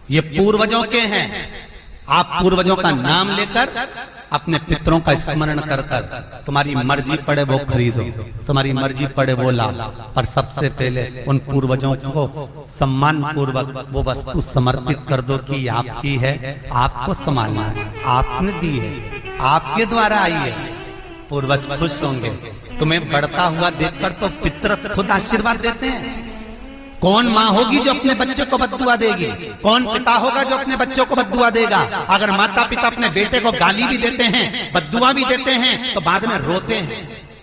ये पूर्वजों के हैं। आप पूर्वजों का नाम लेकर अपने पितरों का स्मरण कर कर तुम्हारी मर्जी पड़े वो खरीदो, तुम्हारी मर्जी पड़े वो लाओ, पर सबसे पहले उन पूर्वजों को सम्मान पूर्वक वो वस्तु समर्पित कर दो कि आपकी है, आपको संभालना है, आपने दी है, आपके द्वारा आई है। पूर्वज खुश होंगे। तुम्हें बढ़ता हुआ देखकर तो पितर खुद आशीर्वाद देते हैं। कौन माँ होगी जो अपने बच्चे को बद्दुआ देगी? कौन पिता होगा जो अपने बच्चों को बद्दुआ देगा? अगर माता पिता अपने बेटे को गाली भी देते हैं, बद्दुआ भी देते हैं, तो बाद में रोते हैं,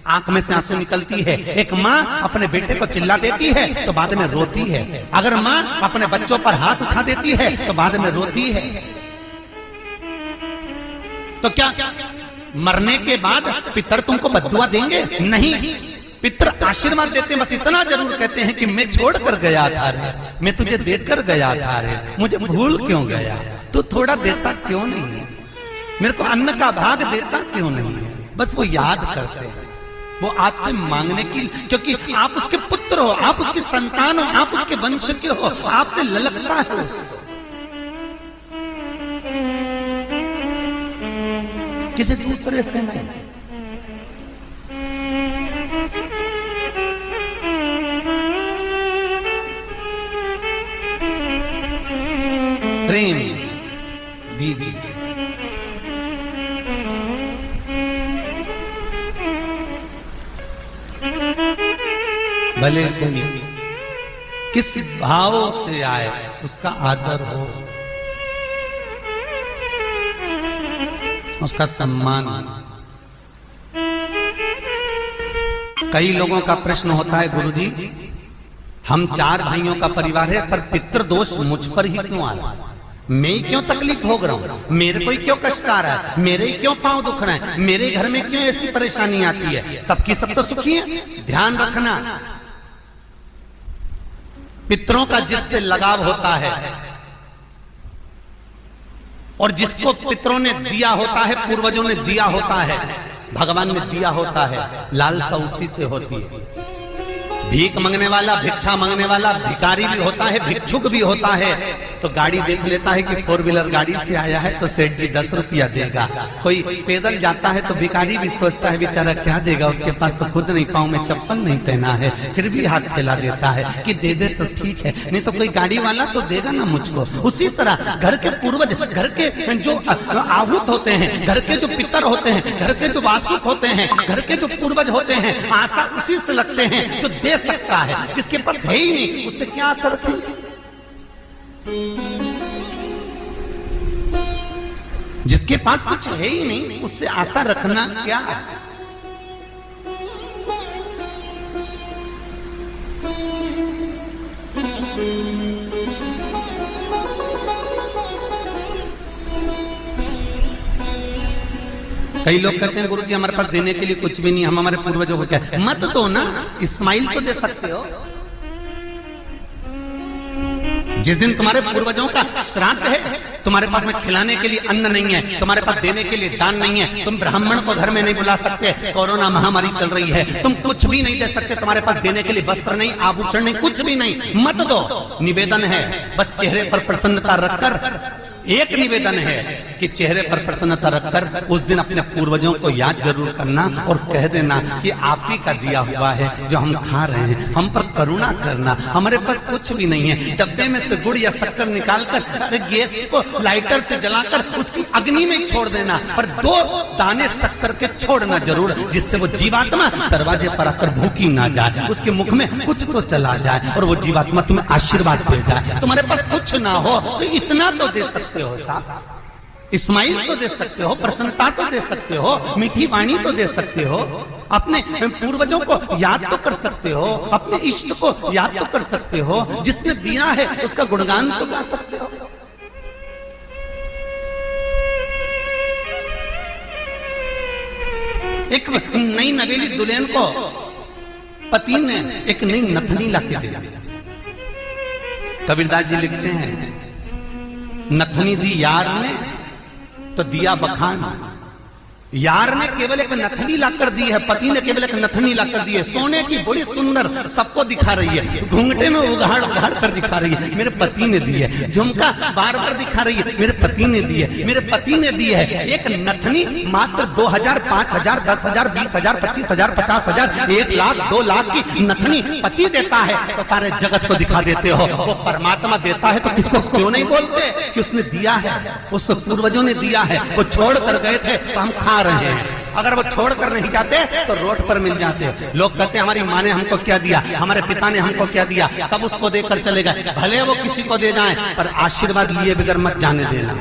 आंख में से आंसू निकलती है। एक माँ अपने बेटे को चिल्ला देती है तो बाद में रोती है। अगर माँ अपने बच्चों पर हाथ उठा देती है तो बाद में रोती है। तो क्या मरने के बाद पितर तुमको बद्दुआ देंगे? नहीं, पितर आशीर्वाद देते हैं। बस इतना जरूर कहते हैं कि मैं छोड़ कर गया था रे, मैं तुझे देकर गया था रे, मुझे भूल क्यों गया? तू थोड़ा देता क्यों नहीं है? मेरे को अन्न का भाग देता क्यों नहीं है? बस वो याद करते हैं, वो आपसे मांगने की, क्योंकि आप उसके पुत्र हो, आप उसकी संतान हो, आप उसके वंश के हो, आपसे ललकता है उसको, किसी दूसरे से नहीं। प्रेम दीजिए। भले कोई किस भाव से आए उसका आदर हो, उसका सम्मान। कई लोगों का प्रश्न होता है, गुरुजी हम 4 भाइयों का परिवार है, पर पितृ दोष मुझ पर ही क्यों आ रहा है? मैं ही क्यों तकलीफ भोग रहा हूं? मेरे को ही क्यों कष्ट आ रहा है? मेरे ही क्यों पांव दुख रहे हैं? मेरे घर में क्यों ऐसी परेशानी आती है? सबकी सब तो सुखी है। ध्यान रखना, पितरों का जिससे लगाव होता है और जिसको पितरों ने दिया होता है, पूर्वजों ने दिया होता है, भगवान ने दिया होता है, लालसा उसी से होती है। भीख मांगने वाला, भिक्षा मांगने वाला भिखारी भी होता है, भिक्षुक भी होता है। तो गाड़ी देख लेता है कि 4 व्हीलर गाड़ी से आया है तो सेठ जी 10 रुपया देगा। कोई पैदल जाता है तो भिखारी भी सोचता है बेचारा क्या देगा, उसके पास तो खुद नहीं, पाँव में चप्पल नहीं पहना है, फिर भी हाथ फैला देता है कि दे दे तो ठीक है, नहीं तो कोई गाड़ी वाला तो देगा ना मुझको। उसी तरह घर के पूर्वज, घर के जो आहूत होते हैं, घर के जो पितर होते हैं, घर के जो वासुक होते हैं, घर के जो पूर्वज होते हैं, आशा उसी से लगते हैं जो दे सकता है। जिसके पास है ही नहीं उससे क्या आशा रखेंगे? जिसके पास कुछ है ही नहीं उससे आशा रखना क्या है? कई लोग कहते हैं गुरुजी हमारे पास देने के लिए कुछ भी नहीं, हम हमारे पूर्वजों को क्या? मत दो ना, इस्माइल तो दे सकते हो। जिस दिन तुम्हारे पूर्वजों का श्राद्ध है, तुम्हारे पास में खिलाने के लिए अन्न नहीं है, तुम्हारे पास देने के लिए दान नहीं है, तुम ब्राह्मण को घर में नहीं बुला सकते, कोरोना महामारी चल रही है, तुम कुछ भी नहीं दे सकते, तुम्हारे पास देने के लिए वस्त्र नहीं, आभूषण नहीं, कुछ भी नहीं, मत दो। निवेदन है बस चेहरे पर प्रसन्नता रखकर, एक निवेदन है कि चेहरे पर प्रसन्नता रखकर उस दिन अपने पूर्वजों को याद जरूर करना और कह देना कि आप ही का दिया हुआ है जो हम खा रहे हैं, हम पर करुणा करना। हमारे पास कुछ भी नहीं है, डब्बे में से गुड़ या शक्कर निकालकर गैस को लाइटर से जलाकर उसकी अग्नि में छोड़ देना, पर 2 दाने शक्कर के छोड़ना जरूर, जिससे वो जीवात्मा दरवाजे पर आकर भूखी ना जाए, उसके मुख में कुछ तो चला जाए और वो जीवात्मा तुम्हें आशीर्वाद दे जाए। तुम्हारे पास कुछ ना हो तो इतना तो दे सकते हो साहब, इस्माइल तो दे सकते हो, प्रसन्नता तो दे सकते हो, मीठी वाणी तो दे सकते हो, अपने पूर्वजों को याद तो कर सकते हो, अपने इष्ट को याद तो कर सकते हो, जिसने दिया है उसका गुणगान तो गा सकते हो। एक नई नवेली दुल्हन को पति ने एक नई नथनी लाके दे दी। कबीरदास जी लिखते हैं, नथनी दी यार ने तो दिया बखान, यार ने केवल एक नथनी लाकर दी है, पति ने केवल एक नथनी लाकर दी है, सोने की बड़ी सुंदर, सबको दिखा रही है, घूंघटे में उघाड़ उघाड़ कर दिखा रही है, मेरे पति ने दी है, झुमका बार बार दिखा रही है, मेरे पति ने दी है, मेरे पति ने दी है। एक नथनी मात्र 2000, 5000, 10,000, 20,000, 25,000, 50,000, 1 लाख 2 लाख की नथनी पति देता है तो सारे जगत को दिखा देते हो। वो परमात्मा देता है तो किसको क्यों नहीं बोलते कि उसने दिया है, उस पूर्वजों ने दिया है। वो छोड़ कर गए थे तो हम खा रहे हैं, अगर वो छोड़ कर नहीं जाते तो रोड पर मिल जाते। लोग कहते हैं हमारी माँ ने हमको क्या दिया, हमारे पिता ने हमको क्या दिया, सब उसको देकर चले गए। भले वो किसी को दे जाएं पर आशीर्वाद लिए बगैर मत जाने देना।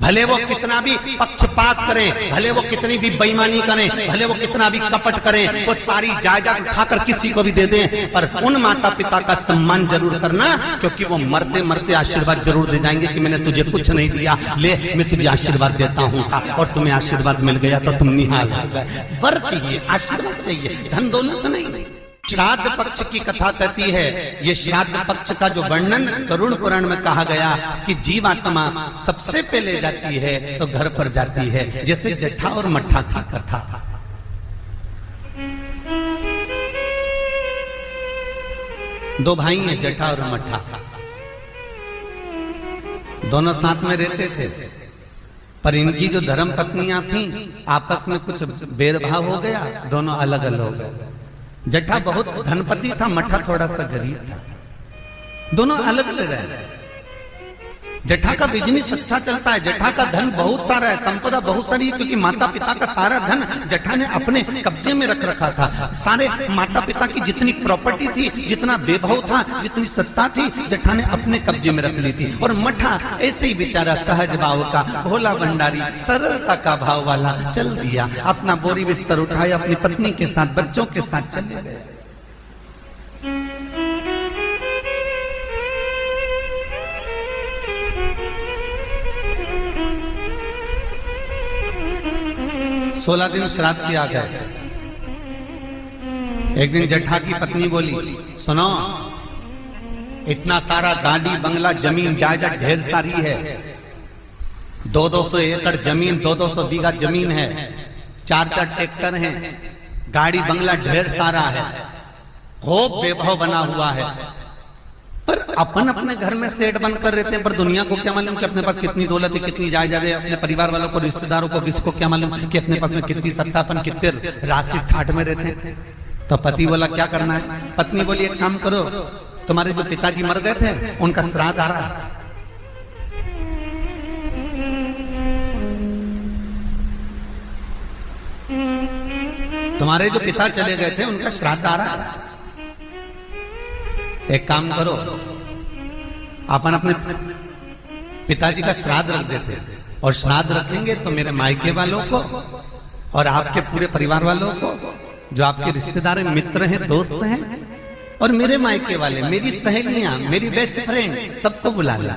भले वो कितना भी पक्षपात करें, भले वो कितनी भी बेईमानी करें, भले वो कितना भी कपट करें, वो सारी जायदाद उठाकर किसी को भी दे दें, पर उन माता पिता का सम्मान जरूर करना, क्योंकि वो मरते मरते आशीर्वाद जरूर दे जाएंगे कि मैंने तुझे कुछ नहीं दिया, ले मैं तुझे आशीर्वाद देता हूँ, और तुम्हें आशीर्वाद मिल गया तो तुम निहाल हो गए। वर चाहिए, आशीर्वाद चाहिए, धन दौलत नहीं। श्राद्ध पक्ष की कथा कहती है, ये श्राद्ध पक्ष का जो वर्णन गरुड़ पुराण में कहा गया कि जीवात्मा सबसे पहले जाती है तो घर पर जाती है, जैसे जट्ठा और मट्ठा की कथा। दो भाई हैं, जट्ठा और मट्ठा, दोनों साथ में रहते थे, पर इनकी जो धर्म पत्नियां थीं आपस में कुछ भेदभाव हो गया, दोनों अलग अलग हो गए। जट्ठा बहुत धनपति था, मट्ठा थोड़ा सा गरीब था, दोनों अलग अलग रहे। जट्ठा का बिजनेस अच्छा चलता है, जट्ठा का धन बहुत सारा है, संपदा बहुत सारी है, क्योंकि माता पिता का सारा धन जट्ठा ने अपने कब्जे में रख रखा था। सारे माता पिता की जितनी प्रॉपर्टी थी, जितना वैभव था, जितनी सत्ता थी, जट्ठा ने अपने कब्जे में रख ली थी। और मट्ठा ऐसे ही बेचारा सहज भाव का, भोला भंडारी, सरलता का भाव वाला चल दिया, अपना बोरी बिस्तर उठाया, अपनी पत्नी के साथ, बच्चों के साथ चले गए। सोलह दिन श्राद्ध किया गया। एक दिन जट्ठा की पत्नी बोली, सुनो, इतना सारा गाड़ी बंगला जमीन जायदाद ढेर सारी है, 200 एकड़ जमीन, 200 बीघा जमीन है, 4 ट्रैक्टर हैं, गाड़ी बंगला ढेर सारा है, खूब वैभव बना हुआ है, पर अपन अपने घर में सेठ बनकर रहते हैं, पर दुनिया को क्या मालूम कि अपने पास कितनी दौलत है, कितनी जायदाद है, अपने परिवार वालों को, रिश्तेदारों को, किसको क्या मालूम कि अपने पास में कितनी सत्ता, अपन कितने राशि ठाठ में रहते हैं। तो पति बोला क्या करना है, पत्नी बोली एक काम करो, तुम्हारे जो पिताजी मर गए थे उनका श्राद्ध आ रहा है, तुम्हारे जो पिता चले गए थे उनका श्राद्ध आ रहा है, एक काम करो, अपन अपने पिताजी का श्राद्ध रख देते, और श्राद्ध रखेंगे तो मेरे मायके वालों को और आपके पूरे परिवार वालों को, जो आपके रिश्तेदार मित्र हैं, दोस्त हैं, और मेरे मायके वाले, मेरी सहेलियां, मेरी बेस्ट फ्रेंड, सबको बुला ला,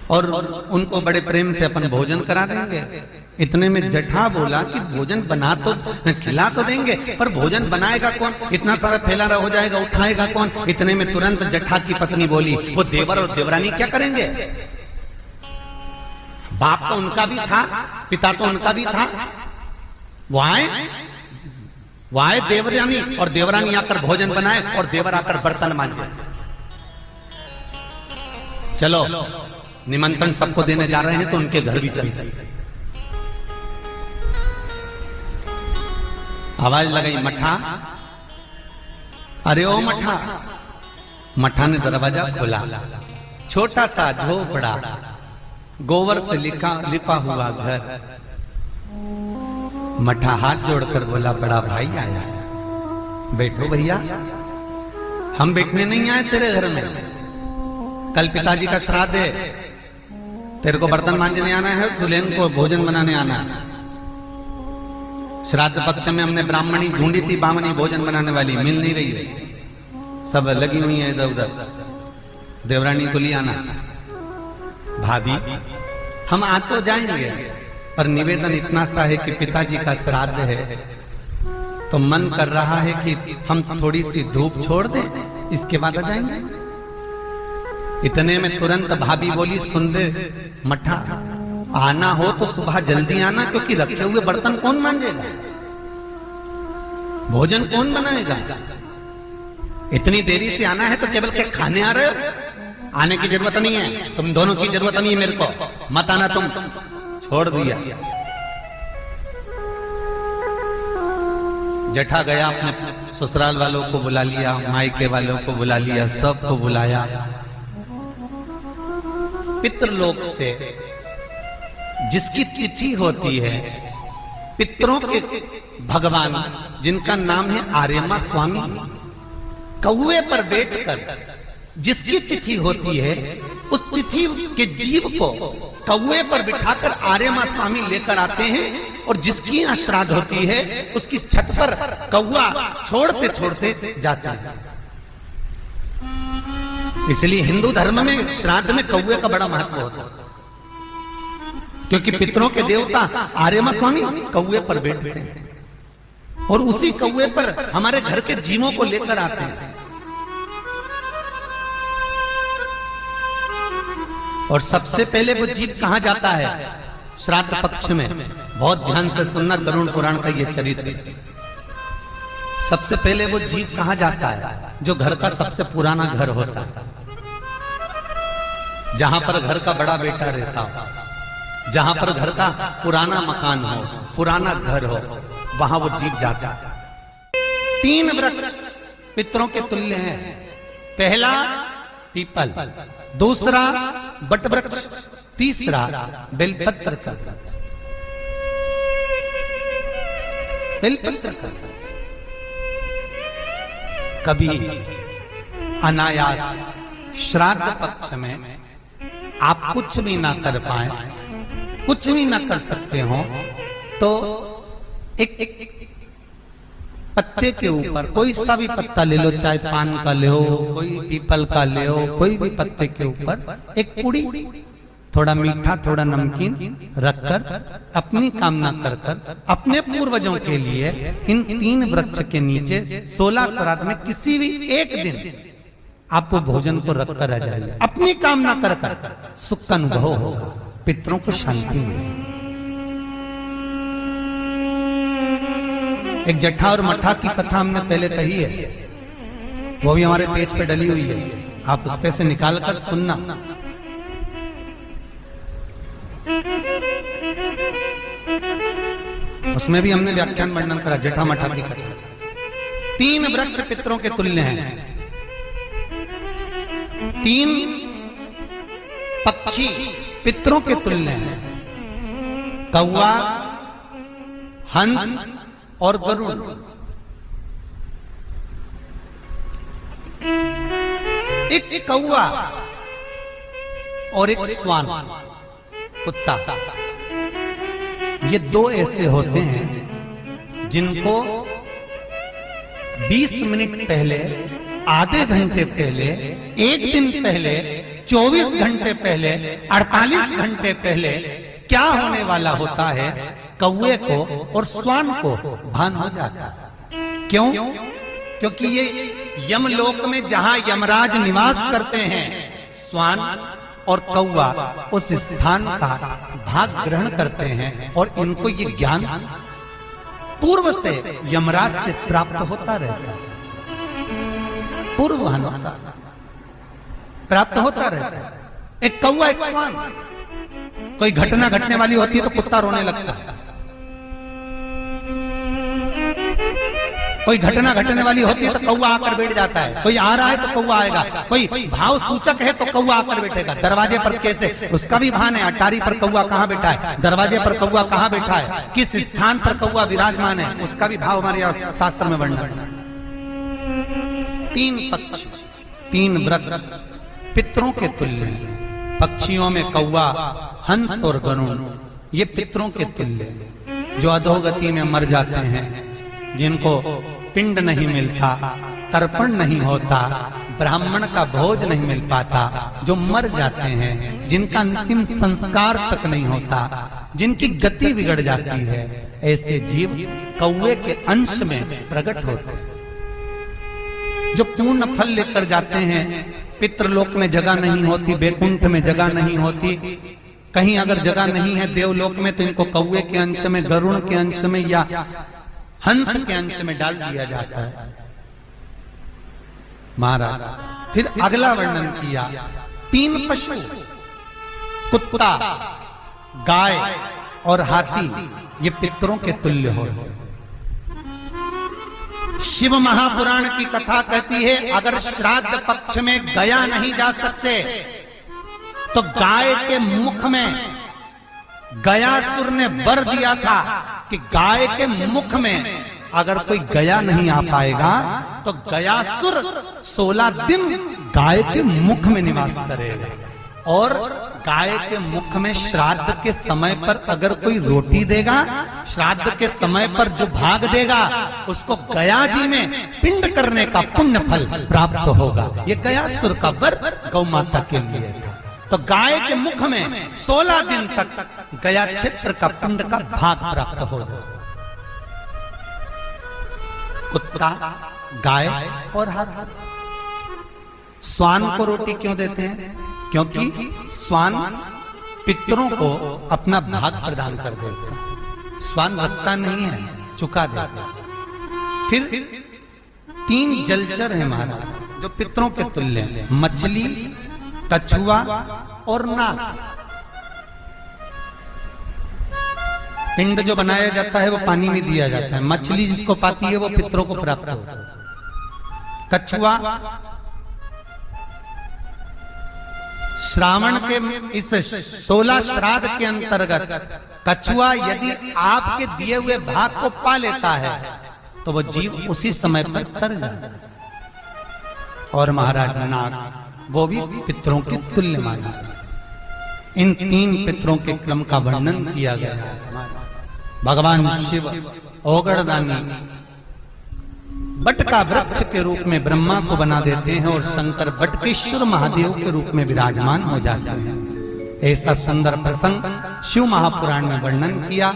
और उनको बड़े प्रेम से अपन भोजन करा देंगे। इतने में जट्ठा बोला कि भोजन बना तो खिला तो देंगे, पर भोजन बनाएगा कौन, इतना सारा फैलारा हो जाएगा, उठाएगा कौन। इतने में तुरंत जट्ठा की पत्नी बोली, वो देवर और देवरानी क्या करेंगे, बाप तो उनका भी था, पिता तो उनका भी था, वो आए देवरानी, और देवरानी आकर भोजन बनाए और देवर आकर बर्तन मांजे। चलो निमंत्रण सबको देने जा रहे हैं तो उनके घर भी चल जाए। आवाज लगाई, मट्ठा, अरे ओ मट्ठा। मट्ठा ने दरवाजा खोला, छोटा सा झोपड़ा, गोबर से लिपा हुआ घर। मट्ठा हाथ जोड़कर बोला, बड़ा भाई आया है, बैठो भैया। हम बैठने नहीं आए तेरे घर में, कल पिताजी का श्राद्ध है, तेरे को बर्तन मांजने आना है, दुल्हन को भोजन बनाने आना है। श्राद्ध पक्ष में हमने ब्राह्मणी ढूंढी थी, बामनी भोजन बनाने वाली मिल नहीं रही है, सब लगी हुई है इधर उधर, देवरानी को ले आना। भाभी हम आ तो जाएंगे, पर निवेदन इतना सा है कि पिताजी का श्राद्ध है, तो मन कर रहा है कि हम थोड़ी सी धूप छोड़ दें, इसके बाद आ जाएंगे। इतने में तुरंत भाभी बोली, सुन ले मट्ठा, आना हो तो सुबह जल्दी आना, क्योंकि रखे हुए बर्तन कौन मांजेगा, भोजन कौन बनाएगा। इतनी देरी से आना है तो केवल क्या खाने आ रहे हो? आने की जरूरत नहीं है, तुम दोनों की जरूरत नहीं है मेरे को, मत आना तुम, छोड़ दिया। जेठा गया, अपने ससुराल वालों को बुला लिया, मायके वालों को बुला लिया, सबको बुलाया। पितृलोक से जिसकी तिथि होती है, पितरों के भगवान जिनका नाम है आर्यमा स्वामी, कौवे पर बैठकर जिसकी तिथि होती है, उस तिथि के जीव को कौवे पर बिठाकर आर्यमा स्वामी लेकर आते हैं, और जिसकी यहाँ श्राद्ध होती है उसकी छत पर कौवा छोड़ते छोड़ते जाते हैं। इसलिए हिंदू धर्म में श्राद्ध में कौवे का बड़ा महत्व होता है, क्योंकि पितरों के देवता आर्यमा स्वामी कौवे पर बैठते हैं, और उसी कौवे पर हमारे घर के जीवों को लेकर आते हैं। और सबसे पहले वो जीव कहां जाता है श्राद्ध पक्ष में? बहुत ध्यान से सुनना गरुड़ पुराण का ये चरित्र। सबसे पहले वो जीव कहां जाता है? जो घर का सबसे पुराना घर होता है, जहां पर घर का बड़ा बेटा रहता हो, जहां पर घर का पुराना मकान हो, पुराना घर हो, वहां वो जीव जाता है। 3 वृक्ष पितरों के तुल्य हैं। पहला पीपल, दूसरा बट वृक्ष, तीसरा बेलपत्र का वृक्ष। बेलपत्र का वृक्ष कभी अनायास श्राद्ध पक्ष में आप कुछ भी ना कर पाए, कुछ भी ना कर सकते हो, तो एक पत्ते के ऊपर कोई सा भी पत्ता ले लो, चाहे पान का ले हो, कोई पीपल का ले हो, कोई भी पत्ते के ऊपर एक पुड़ी, थोड़ा मीठा थोड़ा नमकीन रखकर अपनी कामना कर कर अपने पूर्वजों के लिए इन 3 वृक्ष के नीचे 16 श्राद्ध में किसी भी एक दिन आप वो भोजन को रखकर रह जाइए। अपनी कामना कर कर सुख का अनुभव होगा, पितरों को शांति मिलेगी। एक जट्ठा और मट्ठा की कथा हमने पहले कही है, वो भी हमारे पेज पे डली हुई है, आप उस पे से निकाल कर सुनना। उसमें भी हमने व्याख्यान वर्णन करा जट्ठा मट्ठा की कथा। 3 वृक्ष पितरों के तुल्य हैं, 3 पक्षी पितरों के तुल्य हैं, कौवा, हंस और गरुड़। एक कौवा और एक श्वान कुत्ता, ये 2 ऐसे होते हैं जिनको 20 मिनट पहले, आधे घंटे पहले, 1 दिन पहले, 24 घंटे पहले, 48 घंटे पहले क्या होने वाला होता है, कौवे को और श्वान को भान हो जाता है। क्यों? क्योंकि ये यमलोक में जहां यमराज निवास करते हैं, श्वान और कौवा उस स्थान का भाग ग्रहण करते हैं, और इनको ये ज्ञान पूर्व से यमराज से प्राप्त होता रहता है, पूर्वान होता प्राप्त होता रहता है। एक कौवा एक श्वान, कोई घटना घटने वाली होती है तो कुत्ता रोने लगता है, कोई घटना घटने वाली होती है तो कौवा आकर बैठ जाता है, कोई आ रहा है तो कौवा आएगा, कोई भाव सूचक है तो कौवा आकर बैठेगा। दरवाजे पर कैसे, उसका भी भान है, अटारी पर कौवा कहां बैठा है, दरवाजे पर कौवा कहां बैठा है, किस स्थान पर कौवा विराजमान है, उसका भी भाव हमारे शास्त्र में वर्णन है। 3 पक्षी, 3 वृक्ष पितरों के तुल्य हैं। पक्षियों में कौवा, हंस और गरुड़, ये पितरों के तुल्य हैं, जो अधोगति में मर जाते हैं, जिनको पिंड नहीं मिलता, तर्पण नहीं होता, ब्राह्मण का भोज नहीं मिल पाता, जो मर जाते हैं, जिनका अंतिम संस्कार तक नहीं होता, जिनकी गति बिगड़ जाती है, ऐसे जीव कौवे के अंश में प्रकट होते हैं, जो पूर्ण फल लेकर जाते हैं। पितृलोक में जगह नहीं होती, बैकुंठ में जगह नहीं होती, कहीं अगर जगह नहीं है देवलोक में तो इनको कौवे के अंश में, गरुड़ के अंश में या हंस के अंश में डाल दिया जाता है। महाराज फिर अगला वर्णन किया, 3 पशु, कुत्ता, गाय और हाथी, ये पितरों के तुल्य होते हैं। शिव महापुराण की कथा कहती है अगर श्राद्ध पक्ष में गया नहीं जा सकते तो गाय के मुख में गयासुर ने वर दिया था कि गाय के मुख में अगर कोई गया नहीं आ पाएगा तो गयासुर 16 दिन गाय के मुख में निवास करेगा। और गाय के मुख में श्राद्ध के समय पर अगर कोई रोटी देगा, श्राद्ध के समय पर जो भाग देगा उसको गया जी में पिंड करने का पुण्य फल प्राप्त होगा। ये गयासुर का वर गौ माता के लिए था। तो गाय के मुख में 16 दिन तक गया क्षेत्र का पिंड का भाग प्राप्त होगा। कुत्ता, गाय और हाथी। स्वान को रोटी क्यों देते हैं? क्योंकि स्वान पितरों को अपना भाग प्रदान कर देता है। स्वान रखता नहीं है, चुका देता। फिर 3 जलचर हैं महाराज जो पितरों के तुल्य हैं, मछली, कछुआ और नाग। पिंड जो बनाया जाता है वो पानी में दिया जाता है। मछली जिसको पाती है वो पितरों को प्राप्त होता है। कछुआ श्रावण के इस 16 श्राद्ध के अंतर्गत कछुआ यदि आपके दिए हुए भाग को पा लेता है तो वो जीव उसी समय पर तर जाता है। और महाराज नाग वो भी पितरों के तुल्य माना। इन 3 पितरों के क्रम का वर्णन किया गया है। भगवान शिव ओगड़दानी बट का वृक्ष के रूप में ब्रह्मा को बना देते हैं और शंकर बटकेश्वर महादेव के रूप में विराजमान हो जाते हैं। ऐसा सुंदर प्रसंग शिव महापुराण में वर्णन किया।